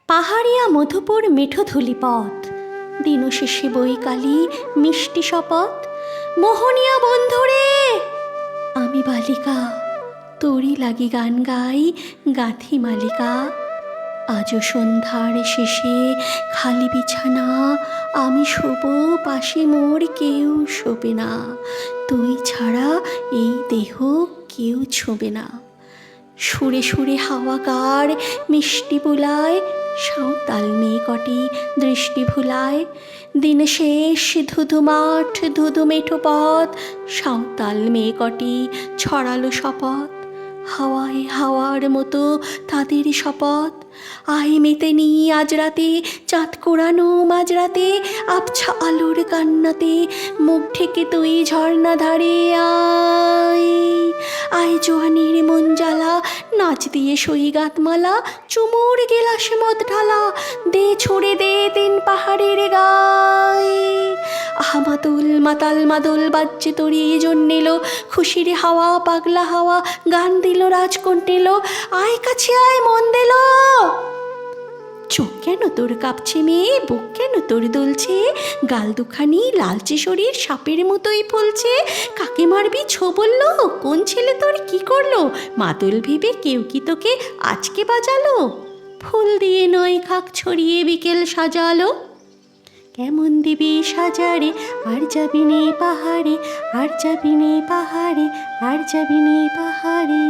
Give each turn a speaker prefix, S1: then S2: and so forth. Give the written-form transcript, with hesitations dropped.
S1: পাহাড়িয়া মধুপুর মিঠো ধুলি পথ, দিনশেষে বৈকালী মিষ্টি শপথ। মোহনিয়া বন্ধুরে আমি বালিকা, তোরই লাগি গান গাই গাথি মালিকা। আজও সন্ধ্যার শেষে খালি বিছানা, আমি শোব পাশে মোর কেউ শোবে না। তুই ছাড়া এই দেহ কেউ ছোঁবে না। সুরে সুরে হাওয়াকার মিষ্টি বুলায়, সাঁওতাল মেয়ে কটি দৃষ্টি ভুলায়। দিন শেষ ধুধু মাঠ ধুধু মেঠো পথ, সাঁওতাল মেয়ে কটি ছড়ালো শপথ। হাওয়ায় হাওয়ার মতো তাদের শপথ, আই মেতে নি আজ রাতে চাঁদ কোরানো মাঝরাতে। আবছা আলোর কান্নাতে মুখ ঢেকে তুই ঝর্ণা ধারে আয়। আয় জোয়ানির মন জ্বালা, নাচ দিয়ে সইগাত মালা, চুমুর গেলাসে মদ ঢালা, দে ছড়ে দে তিন পাহাড়ের গায়। আহা মাদল মাতাল মাদল বাজছে তোরই জন্যেলো, খুশির হাওয়া পাগলা হাওয়া গান দিল রাজকন্টেলো। আয় কাছে আয় মন দিল। চোখ কেন তোর কাঁপছে মেয়ে, বুক কেন তোর দুলছে, গাল দুখানি লালচে শরীর সাপের মতোই ফুলছে। কাকে মারবি ছো বললো, কোন ছেলে তোর কি করলো, মাদল ভেবে কেউ কি তোকে আজকে বাজালো। ফুল দিয়ে নয় খাক ছড়িয়ে বিকেল সাজালো, কেমন দিবি সাজারে আর যাবি নে পাহাড়ে, আর যাবি নে পাহাড়ে, আর যাবি নে পাহাড়ে।